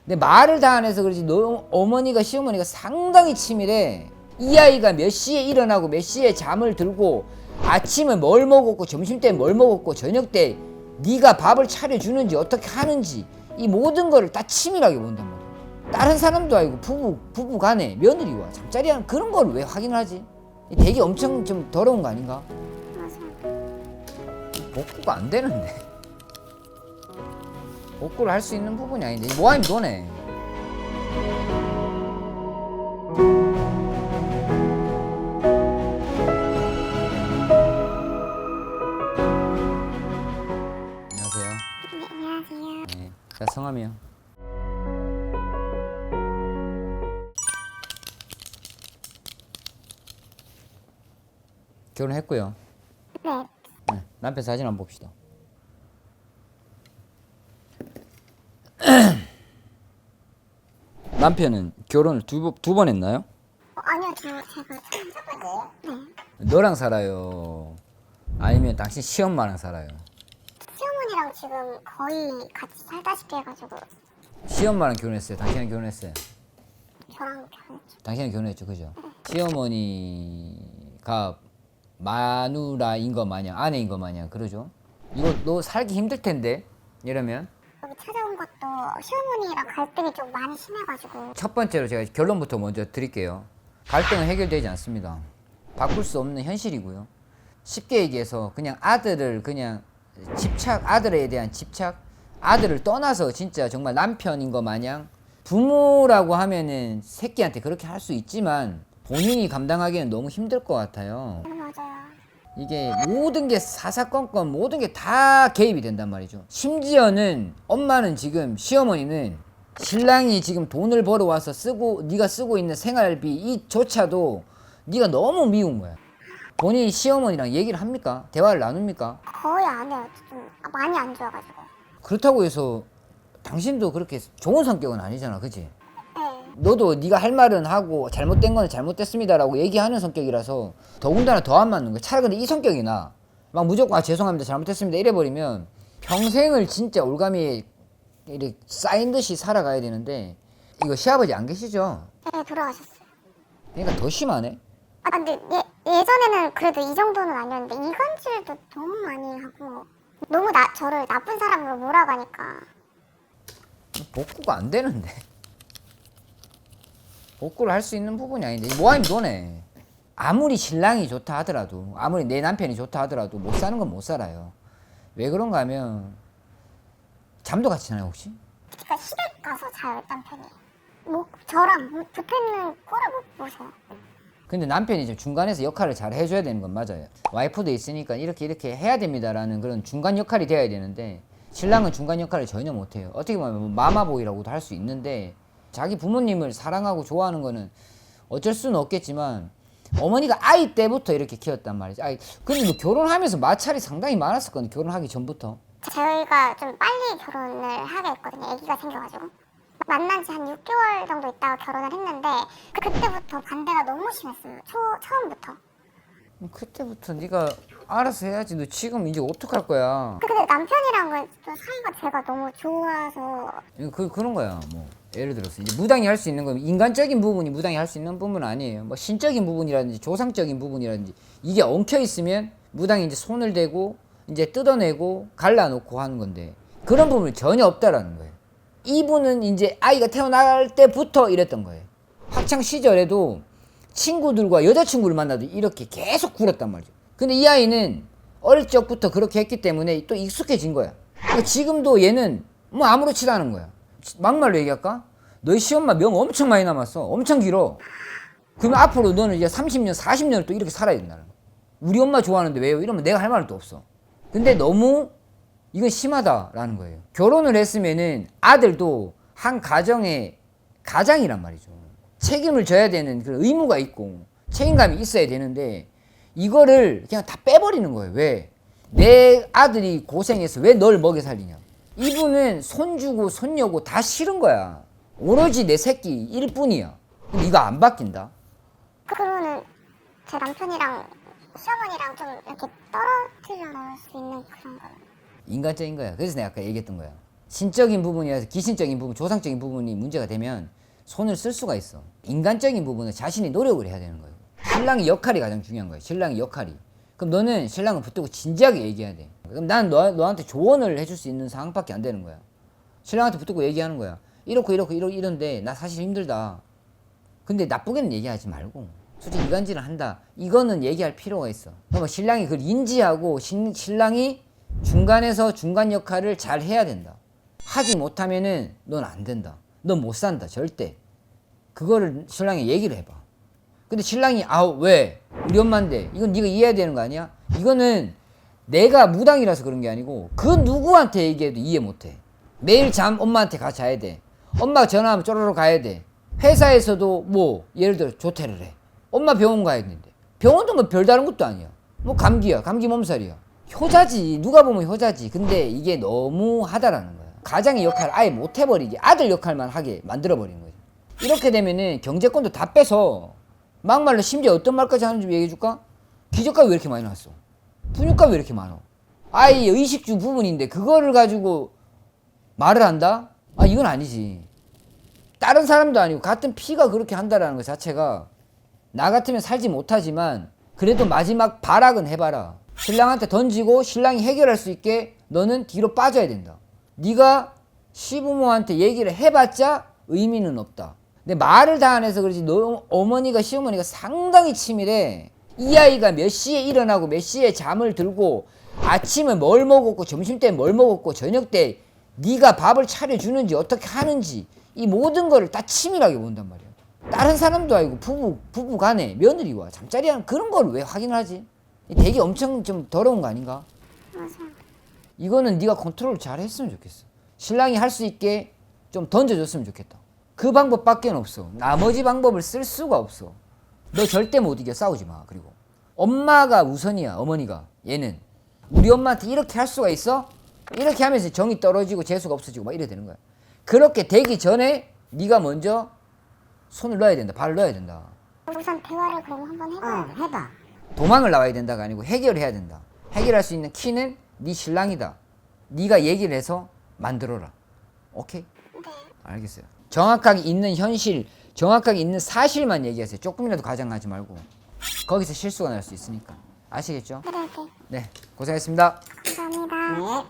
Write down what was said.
근데 말을 다 안 해서 그러지 너 어머니가 시어머니가 상당히 치밀해. 이 아이가 몇 시에 일어나고 몇 시에 잠을 들고 아침에 뭘 먹었고 점심 때 뭘 먹었고 저녁 때 네가 밥을 차려주는지 어떻게 하는지 이 모든 거를 다 치밀하게 본단 말이야. 다른 사람도 아니고 부부 간에 며느리와 잠자리 하는 그런 걸 왜 확인을 하지? 되게 엄청 좀 더러운 거 아닌가? 복구가 안 되는데. 복구를 할 수 있는 부분이 아닌데 뭐 하면 너네. 안녕하세요. 네, 안녕하세요. 네, 자 성함이요. 결혼했고요. 네, 네, 남편 사진 한번 봅시다. 남편은 결혼을 두 번 했나요? 아니요, 제가 처음 거예요. 네. 너랑 살아요? 아니면 당신 시엄마랑 살아요? 시어머니랑 지금 거의 같이 살다시피 해가지고 시엄마랑 결혼했어요? 당신이랑 결혼했어요? 저랑 결혼했죠. 당신이랑 결혼했죠, 그죠? 시어머니가 마누라인 거 마냥 아내인 거 마냥 그러죠? 이거 너 살기 힘들 텐데 이러면 여기 찾아온 것도 시어머니랑 갈등이 좀 많이 심해가지고 첫 번째로 제가 결론부터 먼저 드릴게요. 갈등은 해결되지 않습니다. 바꿀 수 없는 현실이고요. 쉽게 얘기해서 그냥 아들을 그냥 아들에 대한 집착, 아들을 떠나서 진짜 정말 남편인 거 마냥 부모라고 하면은 새끼한테 그렇게 할 수 있지만 본인이 감당하기에는 너무 힘들 것 같아요. 맞아요. 이게 모든 게 사사건건 모든 게 다 개입이 된단 말이죠. 심지어는 엄마는 지금 시어머니는 신랑이 지금 돈을 벌어와서 네가 쓰고 있는 생활비 이조차도 네가 너무 미운 거야. 본인이 시어머니랑 얘기를 합니까? 대화를 나눕니까? 거의 안 해요. 좀 많이 안 좋아가지고. 그렇다고 해서 당신도 그렇게 좋은 성격은 아니잖아, 그치? 네. 너도 네가 할 말은 하고 잘못된 건 잘못됐습니다라고 얘기하는 성격이라서 더군다나 더 안 맞는 거야. 차라리 근데 이 성격이 나. 막 무조건 죄송합니다 잘못했습니다 이래버리면 평생을 진짜 올가미에 이렇게 쌓인 듯이 살아가야 되는데 이거 시아버지 안 계시죠? 네, 돌아가셨어요. 그러니까 더 심하네. 아, 근데 예전에는 그래도 이 정도는 아니었는데 이간질도 너무 많이 하고 너무 저를 나쁜 사람으로 몰아가니까. 복구가 안 되는데. 복구를 할 수 있는 부분이 아닌데 뭐 하면 너네. 아무리 신랑이 좋다 하더라도 아무리 내 남편이 좋다 하더라도 못 사는 건 못 살아요. 왜 그런가 하면 잠도 같이 자나요 혹시? 그러니까 시댁 가서 자요 남편이. 뭐 저랑 붙어있는 꼴을 못 보세요. 근데 남편이 좀 중간에서 역할을 잘 해줘야 되는 건 맞아요. 와이프도 있으니까 이렇게 해야 됩니다라는 그런 중간 역할이 돼야 되는데 신랑은 중간 역할을 전혀 못해요. 어떻게 보면 뭐 마마보이라고도 할 수 있는데 자기 부모님을 사랑하고 좋아하는 거는 어쩔 수는 없겠지만 어머니가 아이 때부터 이렇게 키웠단 말이지. 근데 너 결혼하면서 마찰이 상당히 많았었거든. 결혼하기 전부터. 저희가 좀 빨리 결혼을 하게 됐거든요. 아기가 생겨가지고. 만난 지 한 6개월 정도 있다가 결혼을 했는데 그때부터 반대가 너무 심했어요. 처음부터. 그때부터 네가 알아서 해야지. 너 지금 이제 어떡할 거야. 근데 남편이랑은 또 사이가 제가 너무 좋아서. 그런 거야. 뭐 예를 들어서 이제 무당이 할 수 있는 건 인간적인 부분이 무당이 할 수 있는 부분은 아니에요. 뭐 신적인 부분이라든지 조상적인 부분이라든지 이게 엉켜 있으면 무당이 이제 손을 대고 이제 뜯어내고 갈라놓고 하는 건데 그런 부분이 전혀 없다라는 거예요. 이분은 이제 아이가 태어날 때부터 이랬던 거예요. 학창 시절에도 친구들과 여자친구를 만나도 이렇게 계속 굴었단 말이죠. 근데 이 아이는 어릴 적부터 그렇게 했기 때문에 또 익숙해진 거야. 그러니까 지금도 얘는 뭐 아무렇지도 않은 거야. 막말로 얘기할까? 너희 시엄마 명 엄청 많이 남았어. 엄청 길어. 그러면 앞으로 너는 이제 30년, 40년을 또 이렇게 살아야 된다는 거야. 우리 엄마 좋아하는데 왜요? 이러면 내가 할 말은 또 없어. 근데 너무 이건 심하다라는 거예요. 결혼을 했으면은 아들도 한 가정의 가장이란 말이죠. 책임을 져야 되는 그런 의무가 있고 책임감이 있어야 되는데 이거를 그냥 다 빼버리는 거예요. 왜? 내 아들이 고생해서 왜 널 먹여 살리냐. 이분은 손 주고 손 여고 다 싫은 거야. 오로지 내 새끼 일뿐이야. 근데 이거 안 바뀐다. 그러면은 제 남편이랑 시어머니랑 좀 이렇게 떨어뜨려 놓을 수 있는 그런 거. 인간적인 거야. 그래서 내가 아까 얘기했던 거야. 신적인 부분이라서 기신적인 부분, 조상적인 부분이 문제가 되면 손을 쓸 수가 있어. 인간적인 부분은 자신이 노력을 해야 되는 거예요. 신랑의 역할이 가장 중요한 거예요. 신랑의 역할이. 그럼 너는 신랑을 붙들고 진지하게 얘기해야 돼. 그럼 난 너한테 조언을 해줄 수 있는 상황밖에 안 되는 거야. 신랑한테 붙들고 얘기하는 거야. 이런데 나 사실 힘들다. 근데 나쁘게는 얘기하지 말고 솔직히 이간질을 한다. 이거는 얘기할 필요가 있어. 그러면 신랑이 그걸 인지하고 신랑이 중간에서 중간 역할을 잘 해야 된다. 하지 못하면은 넌 안 된다. 넌 못 산다. 절대. 그거를 신랑이 얘기를 해봐. 근데 신랑이 왜? 우리 엄마인데 이건 네가 이해해야 되는 거 아니야? 이거는 내가 무당이라서 그런 게 아니고 그 누구한테 얘기해도 이해 못해. 매일 엄마한테 같이 자야 돼. 엄마가 전화하면 쪼르르 가야 돼. 회사에서도 뭐 예를 들어 조퇴를 해. 엄마 병원 가야 되는데 병원도 뭐 별다른 것도 아니야. 뭐 감기야. 감기 몸살이야. 효자지. 누가 보면 효자지. 근데 이게 너무 하다라는 거야. 가장의 역할을 아예 못 해버리게 아들 역할만 하게 만들어버리는 거지. 이렇게 되면은 경제권도 다 빼서 막말로 심지어 어떤 말까지 하는지 얘기해줄까? 기저값이 왜 이렇게 많이 나왔어? 분유값이 왜 이렇게 많아? 아이 의식주 부분인데 그거를 가지고 말을 한다? 이건 아니지. 다른 사람도 아니고 같은 피가 그렇게 한다라는 것 자체가 나 같으면 살지 못하지만 그래도 마지막 발악은 해봐라. 신랑한테 던지고 신랑이 해결할 수 있게 너는 뒤로 빠져야 된다. 네가 시부모한테 얘기를 해봤자 의미는 없다. 근데 말을 다 안 해서 그러지 너 어머니가 시어머니가 상당히 치밀해. 이 아이가 몇 시에 일어나고 몇 시에 잠을 들고 아침에 뭘 먹었고 점심 때 뭘 먹었고 저녁 때 네가 밥을 차려주는지 어떻게 하는지 이 모든 거를 다 치밀하게 본단 말이야. 다른 사람도 아니고 부부 간에 며느리와 잠자리 하는 그런 걸 왜 확인을 하지? 되게 엄청 좀 더러운 거 아닌가? 맞아요. 이거는 네가 컨트롤 잘 했으면 좋겠어. 신랑이 할 수 있게 좀 던져줬으면 좋겠다. 그 방법밖에 없어. 나머지 방법을 쓸 수가 없어. 너 절대 못 이겨. 싸우지 마. 그리고 엄마가 우선이야. 어머니가. 얘는 우리 엄마한테 이렇게 할 수가 있어? 이렇게 하면서 정이 떨어지고 재수가 없어지고 막 이래 되는 거야. 그렇게 되기 전에 네가 먼저 손을 넣어야 된다. 발을 넣어야 된다. 우선 대화를 그럼 한번 해봐요. 해봐. 도망을 나와야 된다가 아니고 해결해야 된다. 해결할 수 있는 키는 네 신랑이다. 네가 얘기를 해서 만들어라. 오케이? 네. 알겠어요. 정확하게 있는 현실, 정확하게 있는 사실만 얘기하세요. 조금이라도 과장하지 말고. 거기서 실수가 날 수 있으니까. 아시겠죠? 네. 네, 고생했습니다. 감사합니다. 네.